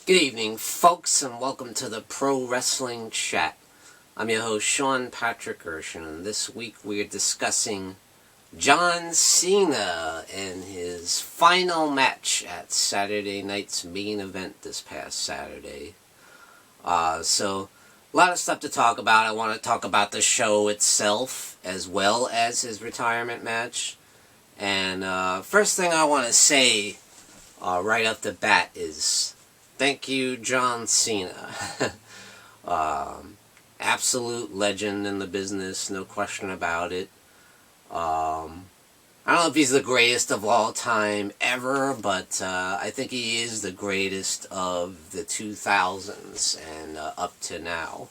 Good evening, folks, and welcome to the Pro Wrestling Chat. I'm your host, Sean Patrick Erschen, and this week we are discussing John Cena and his final match at Saturday night's main event this past Saturday. So, a lot of stuff to talk about. I want to talk about the show itself, as well as his retirement match. And first thing I want to say right off the bat is thank you, John Cena. Absolute legend in the business, no question about it. I don't know if he's the greatest of all time ever, but I think he is the greatest of the 2000s and up to now.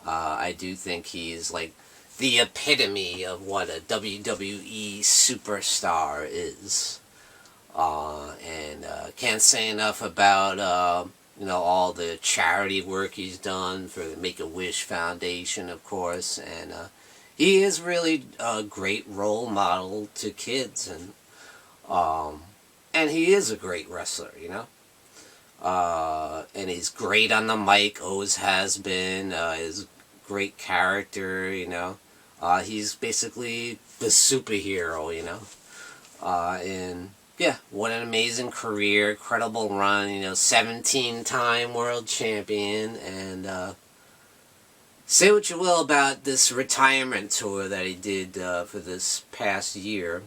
I do think he's like the epitome of what a WWE superstar is. And can't say enough about all the charity work he's done for the Make-A-Wish Foundation, of course, and he is really a great role model to kids, and he is a great wrestler, and he's great on the mic, always has been. He's a great character, he's basically the superhero, and yeah, what an amazing career, incredible run, 17-time world champion, and say what you will about this retirement tour that he did for this past year.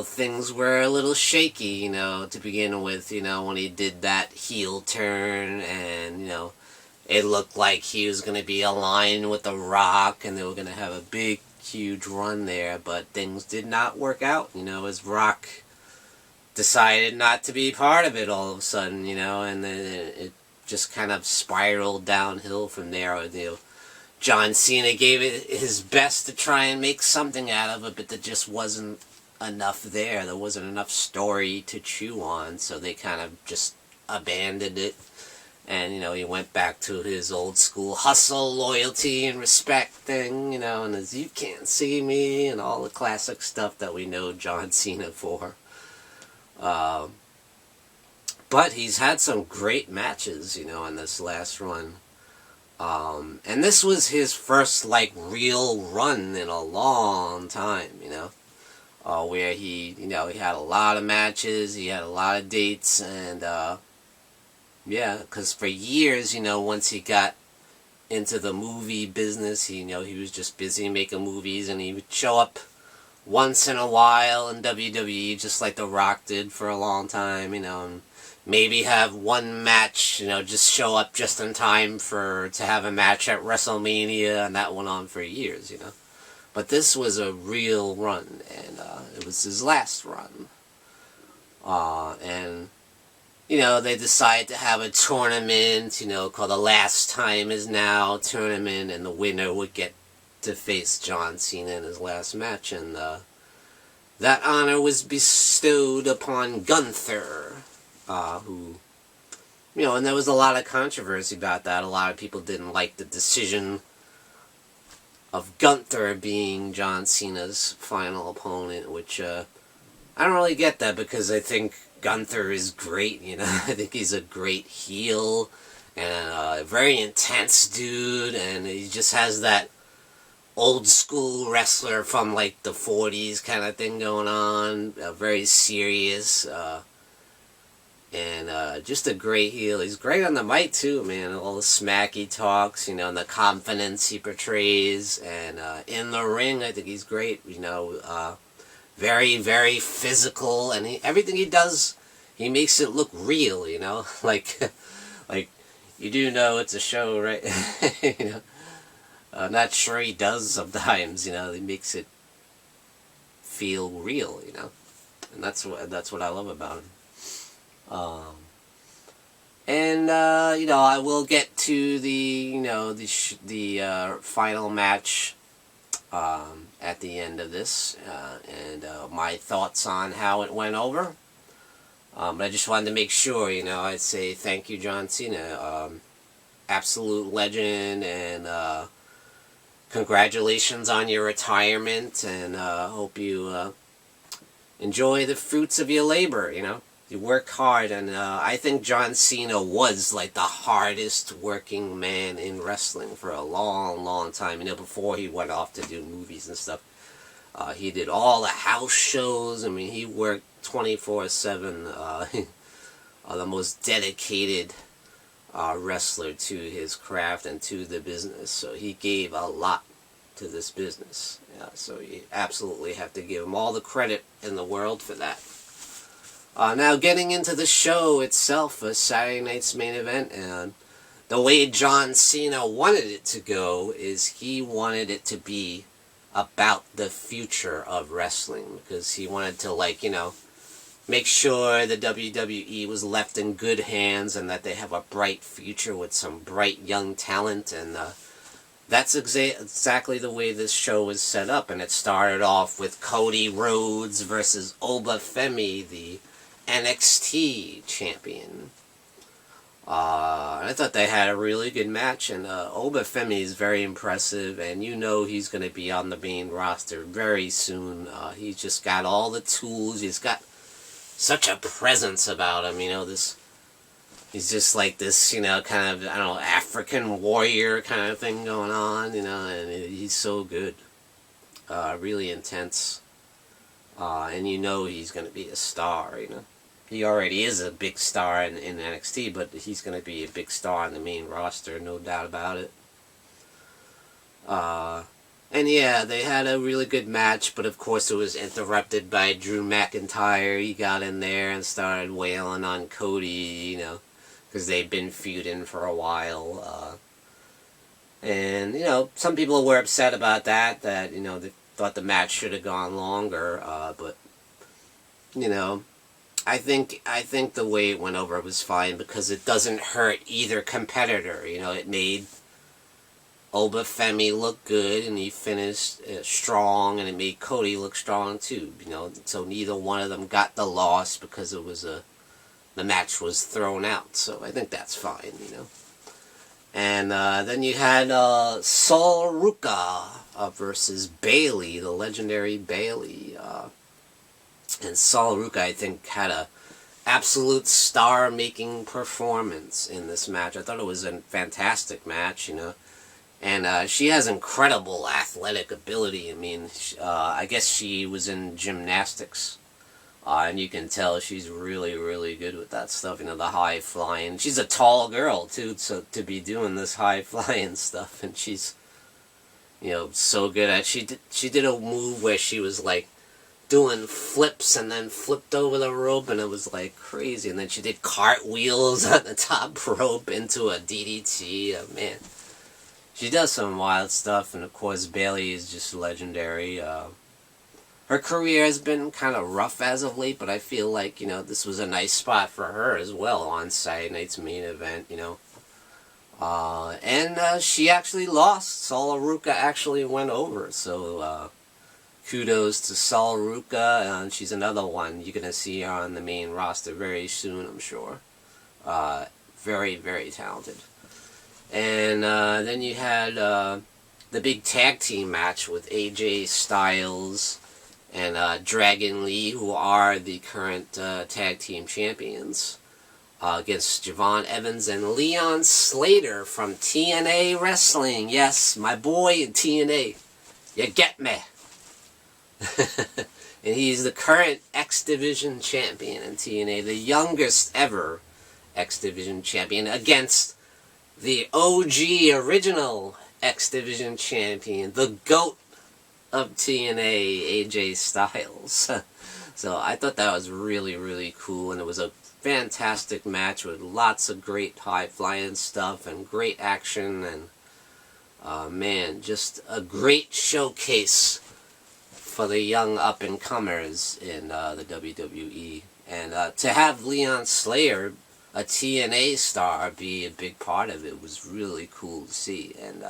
Things were a little shaky, to begin with, when he did that heel turn, and, it looked like he was going to be aligned with The Rock, and they were going to have a big, huge run there, but things did not work out, as Rock decided not to be part of it all of a sudden, and then it just kind of spiraled downhill from there. John Cena gave it his best to try and make something out of it, but there just wasn't enough there. There wasn't enough story to chew on, so they kind of just abandoned it. And, he went back to his old school hustle, loyalty, and respect thing, and his "you can't see me" and all the classic stuff that we know John Cena for. But he's had some great matches, in this last run. And this was his first, real run in a long time, where he had a lot of matches, he had a lot of dates, and, yeah, because for years, once he got into the movie business, he was just busy making movies, and he would show up once in a while in WWE, just like The Rock did for a long time, and maybe have one match, just show up just in time to have a match at WrestleMania, and that went on for years, But this was a real run, and it was his last run. And they decided to have a tournament, called the Last Time Is Now tournament, and the winner would get to face John Cena in his last match, and that honor was bestowed upon Gunther, who, and there was a lot of controversy about that. A lot of people didn't like the decision of Gunther being John Cena's final opponent, which I don't really get that, because I think Gunther is great, I think he's a great heel, and a very intense dude, and he just has that old school wrestler from, the 40s kind of thing going on, very serious, and just a great heel. He's great on the mic, too, man, all the smack he talks, and the confidence he portrays, and in the ring, I think he's great, very, very physical, and everything he does, he makes it look real, like you do know it's a show, right? I'm not sure he does sometimes, he makes it feel real, and that's what I love about him. And I will get to the final match at the end of this, and my thoughts on how it went over. But I just wanted to make sure, I'd say thank you, John Cena. Absolute legend, and congratulations on your retirement, and hope you enjoy the fruits of your labor, He worked hard, and I think John Cena was like the hardest working man in wrestling for a long, long time. You know, before he went off to do movies and stuff. He did all the house shows. I mean, he worked 24/7. The most dedicated wrestler to his craft and to the business. So he gave a lot to this business. Yeah, so you absolutely have to give him all the credit in the world for that. Now getting into the show itself, Saturday night's main event, and the way John Cena wanted it to go is he wanted it to be about the future of wrestling, because he wanted to, like, you know, make sure the WWE was left in good hands and that they have a bright future with some bright young talent, and that's exactly the way this show was set up. And it started off with Cody Rhodes versus Obafemi, the NXT champion. I thought they had a really good match, and Obafemi is very impressive, and you know he's going to be on the main roster very soon. He's just got all the tools. He's got such a presence about him, you know, he's just like this, you know, kind of, I don't know, African warrior kind of thing going on, you know, and he's so good. Really intense. And you know he's going to be a star, you know. He already is a big star in NXT, but he's going to be a big star on the main roster, no doubt about it. And yeah, they had a really good match, but of course it was interrupted by Drew McIntyre. He got in there and started wailing on Cody, you know, because they'd been feuding for a while. And, you know, some people were upset about that, you know, they thought the match should have gone longer, but, you know, I think the way it went over was fine, because it doesn't hurt either competitor. You know, it made Obafemi look good, and he finished strong, and it made Cody look strong too. You know, so neither one of them got the loss because it was the match was thrown out. So I think that's fine. You know, and then you had Sol Ruca versus Bayley, the legendary Bayley. And Sol Ruca, I think, had a absolute star-making performance in this match. I thought it was a fantastic match, you know. And she has incredible athletic ability. I mean, I guess she was in gymnastics. And you can tell she's really, really good with that stuff, you know, the high-flying. She's a tall girl, too, so to be doing this high-flying stuff. And she's, you know, so good at it. She did a move where she was, like, doing flips and then flipped over the rope, and it was like crazy. And then she did cartwheels on the top rope into a DDT. Man, she does some wild stuff. And of course Bayley is just legendary. Her career has been kind of rough as of late, but I feel like, you know, this was a nice spot for her as well on Saturday night's main event, you know. And she actually lost. Sol Ruca actually went over, so kudos to Sol Ruca, and she's another one. You're going to see her on the main roster very soon, I'm sure. Very, very talented. And then you had the big tag team match with AJ Styles and Dragon Lee, who are the current tag team champions, against Javon Evans and Leon Slater from TNA Wrestling. Yes, my boy in TNA. You get me. And he's the current X Division champion in TNA, the youngest ever X Division champion, against the OG original X Division champion, the GOAT of TNA, AJ Styles. So I thought that was really, really cool, and it was a fantastic match with lots of great high-flying stuff and great action, and man, just a great showcase for the young up-and-comers in the WWE. And to have Leon Slater, a TNA star, be a big part of it was really cool to see. And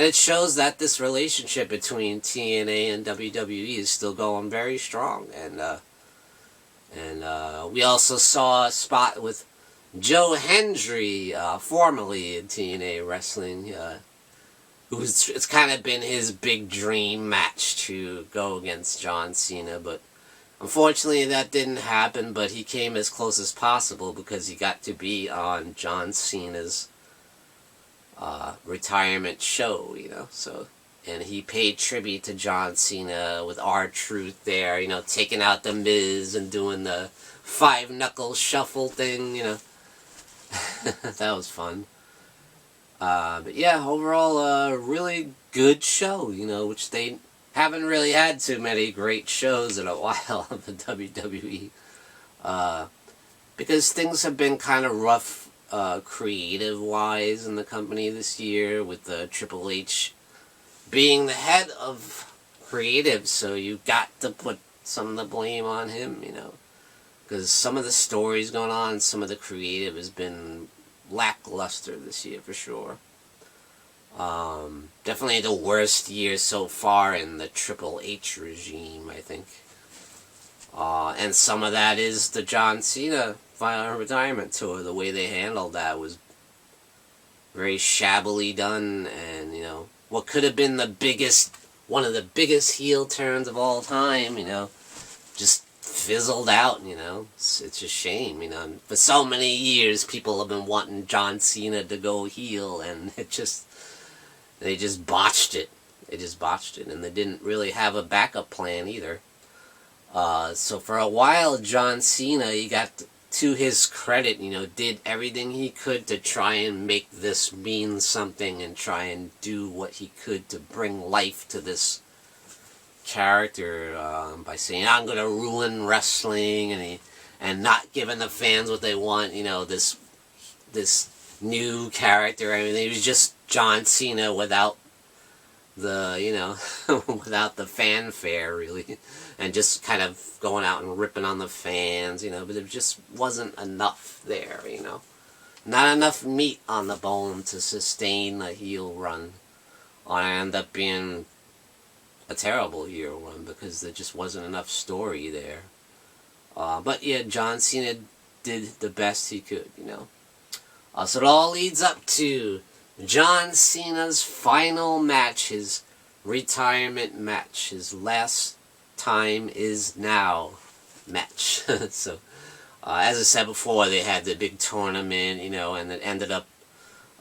it shows that this relationship between TNA and WWE is still going very strong. And we also saw a spot with Joe Hendry, formerly in TNA Wrestling, it's kind of been his big dream match to go against John Cena, but Unfortunately, that didn't happen, but he came as close as possible because he got to be on John Cena's retirement show, so, and he paid tribute to John Cena with R-Truth there, taking out the Miz and doing the five-knuckle shuffle thing, that was fun. But yeah, overall, a really good show, which they haven't really had too many great shows in a while on the WWE. Because things have been kind of rough creative-wise in the company this year, with Triple H being the head of creative, so you got to put some of the blame on him, because some of the stories going on, some of the creative has been lackluster this year for sure. Definitely the worst year so far in the Triple H regime, I think. And some of that is the John Cena final retirement tour. The way they handled that was very shabbily done, and what could have been one of the biggest heel turns of all time, just fizzled out. It's a shame. For so many years people have been wanting John Cena to go heel, and they just botched it. And they didn't really have a backup plan either. So for a while, John Cena, he got to his credit, did everything he could to try and make this mean something and try and do what he could to bring life to this character by saying, I'm going to ruin wrestling, and not giving the fans what they want, this new character. I mean, he was just John Cena without the, without the fanfare, really, and just kind of going out and ripping on the fans, but there just wasn't enough there, Not enough meat on the bone to sustain a heel run. Or end up being a terrible heel run because there just wasn't enough story there. But yeah, John Cena did the best he could, So it all leads up to John Cena's final match, his retirement match, his last time is now match. So, as I said before, they had the big tournament, and it ended up,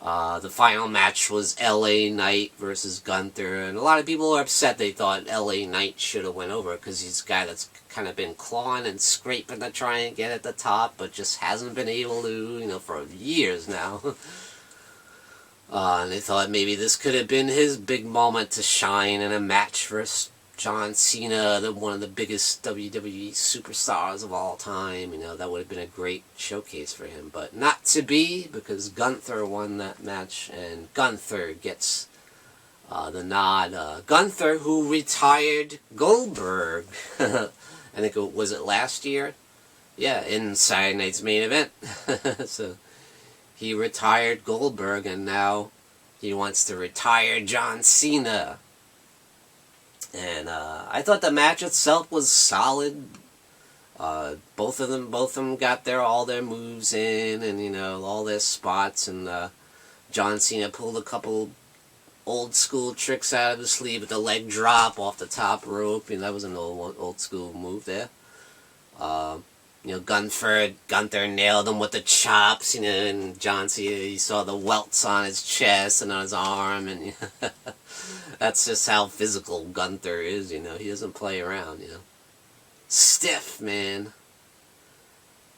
the final match was LA Knight versus Gunther, and a lot of people are upset. They thought LA Knight should have went over, because he's a guy that's kind of been clawing and scraping to try and get at the top, but just hasn't been able to, for years now. And they thought maybe this could have been his big moment to shine in a match versus John Cena, one of the biggest WWE superstars of all time. That would have been a great showcase for him. But not to be, because Gunther won that match, and Gunther gets the nod. Gunther, who retired Goldberg, I think was it last year? Yeah, in Saturday Night's Main Event. So he retired Goldberg, and now he wants to retire John Cena. And I thought the match itself was solid. Both of them got all their moves in, and all their spots. And John Cena pulled a couple old school tricks out of his sleeve with the leg drop off the top rope. That was an old school move there. Gunther nailed him with the chops, and John Cena, you saw the welts on his chest and on his arm, and that's just how physical Gunther is, he doesn't play around, Stiff, man.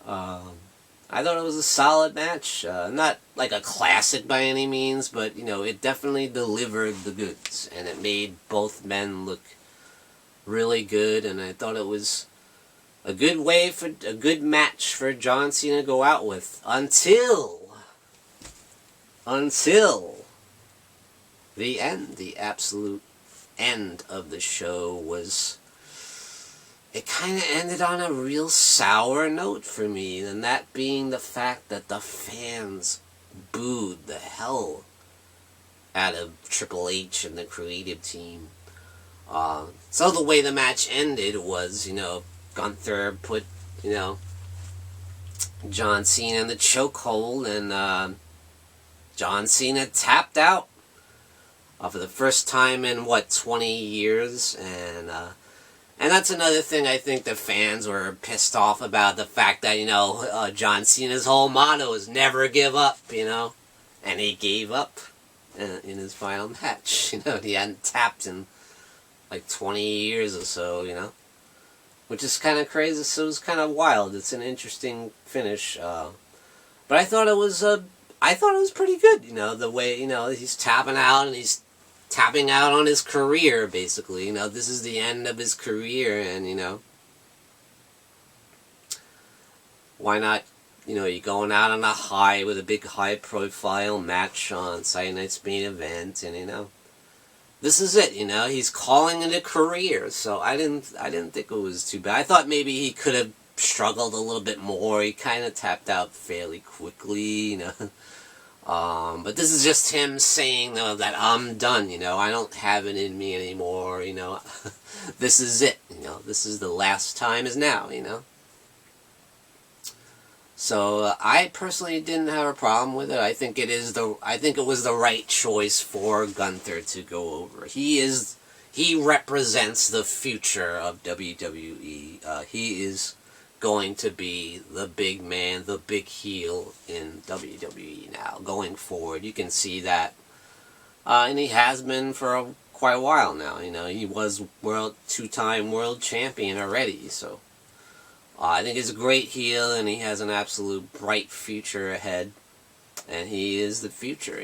I thought it was a solid match, not like a classic by any means, but, it definitely delivered the goods, and it made both men look really good, and I thought it was a good match for John Cena to go out with until the end, the absolute end of the show was. It kind of ended on a real sour note for me, and that being the fact that the fans booed the hell out of Triple H and the creative team. So the way the match ended was, Gunther put, John Cena in the chokehold, and John Cena tapped out for the first time in, 20 years, And that's another thing I think the fans were pissed off about, the fact that, John Cena's whole motto is never give up, and he gave up in his final match. He hadn't tapped in like 20 years or so, which is kind of crazy. So it was kind of wild. It's an interesting finish, but I thought it was pretty good. The way he's tapping out, and he's tapping out on his career, basically. This is the end of his career, and why not? You're going out on a high with a big high-profile match on Saturday Night's Main Event, and this is it. He's calling it a career. So I didn't think it was too bad. I thought maybe he could have struggled a little bit more. He kind of tapped out fairly quickly, But this is just him saying, that I'm done, I don't have it in me anymore, This is it, This is the last time is now, So I personally didn't have a problem with it. I think it was the right choice for Gunther to go over. He represents the future of WWE. He is going to be the big man, the big heel in WWE now, going forward. You can see that. And he has been for quite a while now. He was two-time world champion already, so I think he's a great heel, and he has an absolute bright future ahead. And he is the future,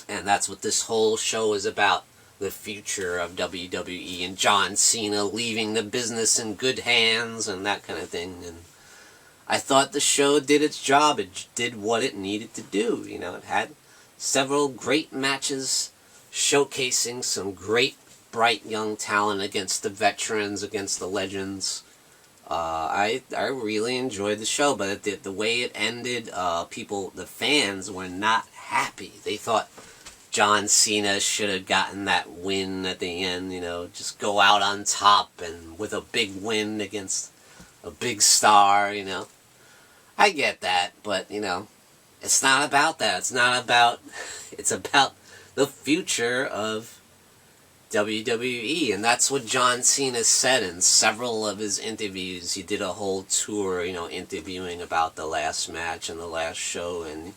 And that's what this whole show is about. The future of WWE, and John Cena leaving the business in good hands and that kind of thing. And I thought the show did its job. It did what it needed to do. It had several great matches showcasing some great, bright young talent against the veterans, against the legends. I really enjoyed the show, but the way it ended, the fans were not happy. They thought John Cena should have gotten that win at the end, just go out on top and with a big win against a big star, I get that, but, it's not about that. It's about the future of WWE, and that's what John Cena said in several of his interviews. He did a whole tour, interviewing about the last match and the last show, and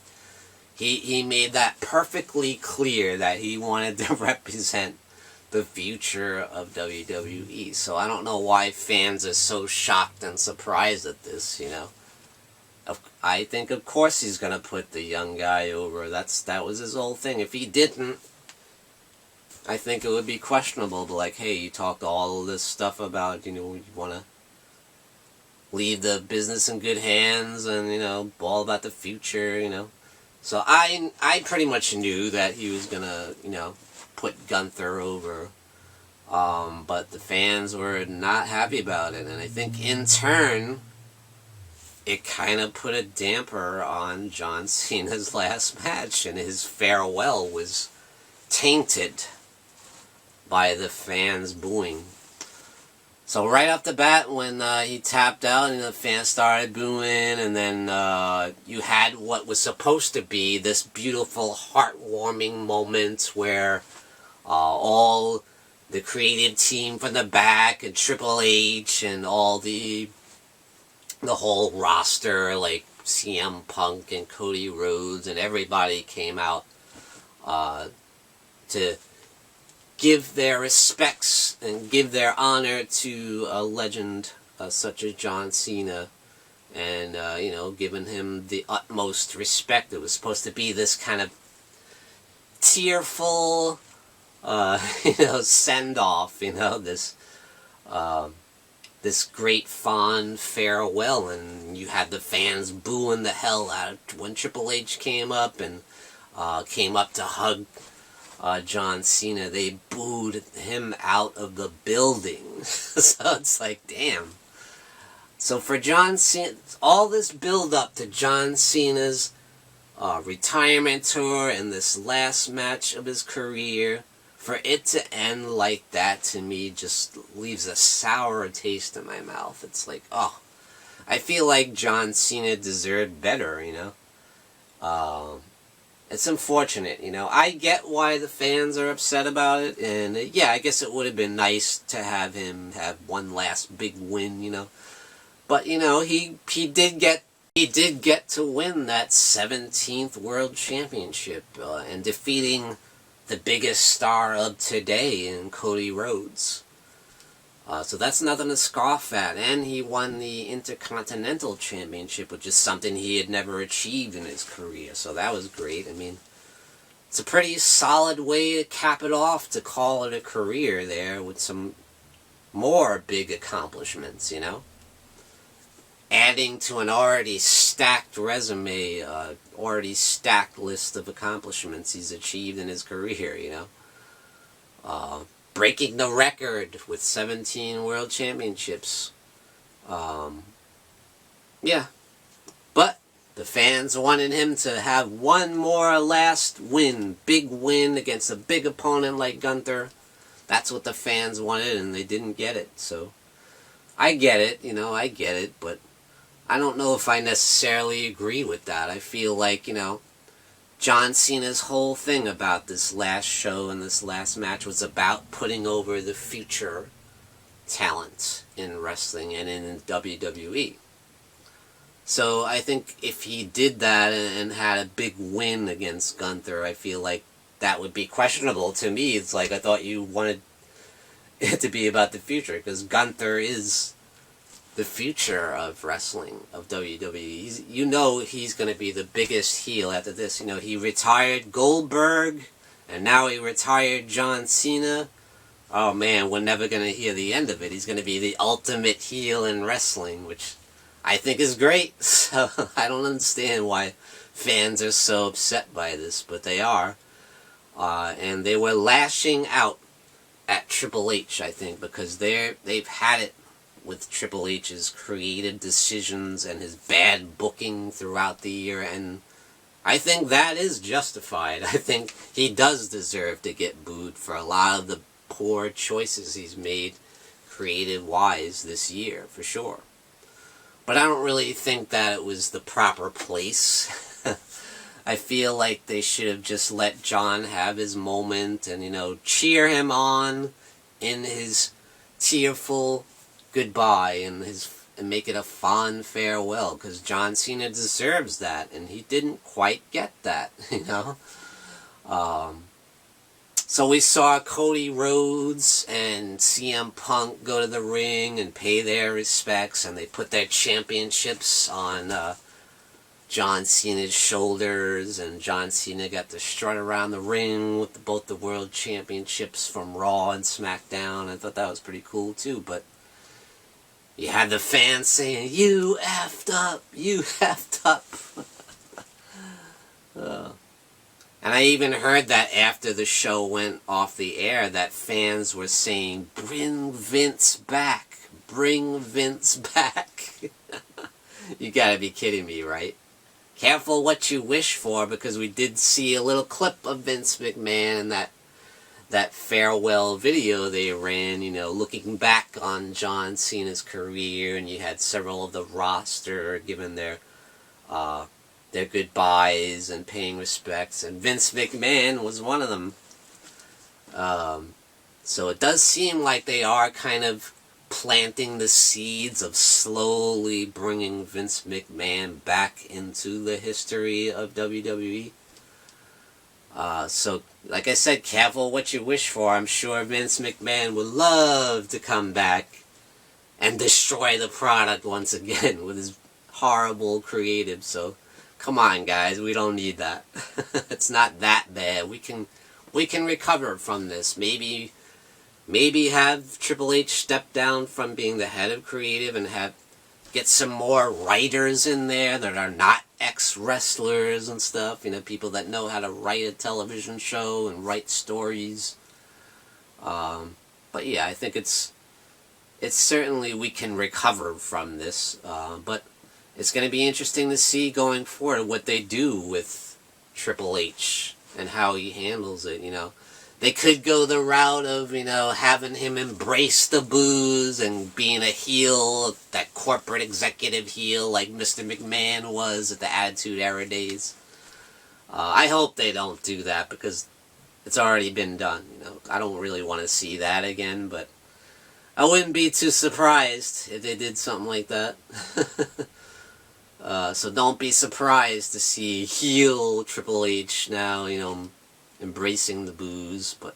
He made that perfectly clear that he wanted to represent the future of WWE. So I don't know why fans are so shocked and surprised at this, I think, of course, he's going to put the young guy over. That was his whole thing. If he didn't, I think it would be questionable. But like, hey, you talked all of this stuff about, you want to leave the business in good hands and, all about the future, So I pretty much knew that he was going to, put Gunther over. But the fans were not happy about it. And I think in turn, it kind of put a damper on John Cena's last match. And his farewell was tainted by the fans booing. So right off the bat, when he tapped out and the fans started booing, and then you had what was supposed to be this beautiful, heartwarming moment where all the creative team from the back and Triple H and all the whole roster, like CM Punk and Cody Rhodes and everybody came out to give their respects and give their honor to a legend such as John Cena, and giving him the utmost respect. It was supposed to be this kind of tearful send off, this great fond farewell, and you had the fans booing the hell out when Triple H came up and came up to hug John Cena. They booed him out of the building. So it's like, damn. So for John Cena, all this build up to John Cena's retirement tour and this last match of his career, for it to end like that, to me, just leaves a sour taste in my mouth. It's like, oh, I feel like John Cena deserved better, It's unfortunate, you know. I get why the fans are upset about it, and yeah, I guess it would have been nice to have him have one last big win, you know. But you know, he did get to win that 17th World Championship and defeating the biggest star of today in Cody Rhodes. So that's nothing to scoff at. And he won the Intercontinental Championship, which is something he had never achieved in his career. So that was great. I mean, it's a pretty solid way to cap it off, to call it a career there with some more big accomplishments, you know? Adding to an already stacked resume, already stacked list of accomplishments he's achieved in his career, you know? Breaking the record with 17 World Championships. Yeah. But the fans wanted him to have one more last win, big win against a big opponent like Gunther. That's what the fans wanted, and they didn't get it. So I get it, you know, I get it, but I don't know if I necessarily agree with that. I feel like, you know, John Cena's whole thing about this last show and this last match was about putting over the future talent in wrestling and in WWE. So I think if he did that and had a big win against Gunther, I feel like that would be questionable to me. It's like, I thought you wanted it to be about the future, because Gunther is the future of wrestling, of WWE. You know he's going to be the biggest heel after this. You know, he retired Goldberg, and now he retired John Cena. Oh man, we're never going to hear the end of it. He's going to be the ultimate heel in wrestling, which I think is great. So I don't understand why fans are so upset by this, but they are. And they were lashing out at Triple H, I think, because they've had it with Triple H's creative decisions and his bad booking throughout the year, and I think that is justified. I think he does deserve to get booed for a lot of the poor choices he's made creative-wise this year, for sure. But I don't really think that it was the proper place. I feel like they should have just let John have his moment and, you know, cheer him on in his tearful goodbye and make it a fond farewell, because John Cena deserves that, and he didn't quite get that, you know. So we saw Cody Rhodes and CM Punk go to the ring and pay their respects, and they put their championships on John Cena's shoulders, and John Cena got to strut around the ring with both the world championships from Raw and SmackDown. I thought that was pretty cool too, but you had the fans saying, "You effed up, you effed up." And I even heard that after the show went off the air, that fans were saying, "Bring Vince back, bring Vince back." You gotta be kidding me, right? Careful what you wish for, because we did see a little clip of Vince McMahon in that farewell video they ran, you know, looking back on John Cena's career, and you had several of the roster giving their goodbyes and paying respects, and Vince McMahon was one of them. So it does seem like they are kind of planting the seeds of slowly bringing Vince McMahon back into the history of WWE. So, like I said, careful what you wish for. I'm sure Vince McMahon would love to come back and destroy the product once again with his horrible creative. So, come on, guys, we don't need that. It's not that bad. We can recover from this. Maybe have Triple H step down from being the head of creative and get some more writers in there that are not ex-wrestlers and stuff. You know, people that know how to write a television show and write stories. But yeah, I think it's certainly we can recover from this. But it's going to be interesting to see going forward what they do with Triple H and how he handles it, you know. They could go the route of, you know, having him embrace the booze and being a heel, that corporate executive heel like Mr. McMahon was at the Attitude Era days. I hope they don't do that because it's already been done. I don't really want to see that again, but I wouldn't be too surprised if they did something like that. So don't be surprised to see heel Triple H now, embracing the booze. But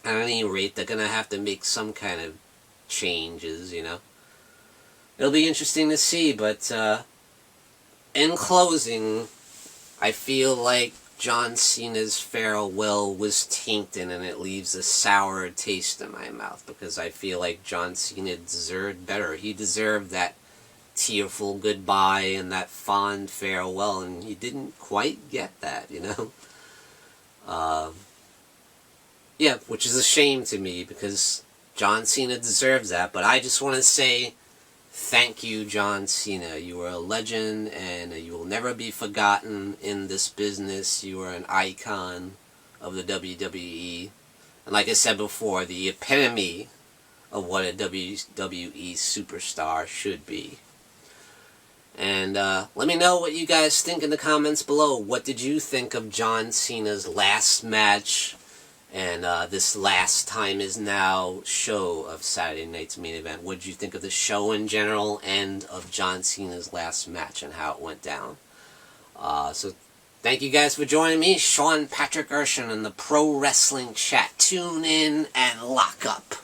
at any rate, they're going to have to make some kind of changes, It'll be interesting to see, but in closing, I feel like John Cena's farewell was tainted and it leaves a sour taste in my mouth because I feel like John Cena deserved better. He deserved that tearful goodbye and that fond farewell, and he didn't quite get that, Yeah, which is a shame to me because John Cena deserves that, but I just want to say thank you, John Cena. You were a legend, and you will never be forgotten in this business. You are an icon of the WWE. And like I said before, the epitome of what a WWE superstar should be. And let me know what you guys think in the comments below. What did you think of John Cena's last match and this Last Time Is Now show of Saturday night's main event? What did you think of the show in general and of John Cena's last match and how it went down? So thank you guys for joining me, Sean Patrick Erschen, in the Pro Wrestling Chat. Tune in and lock up.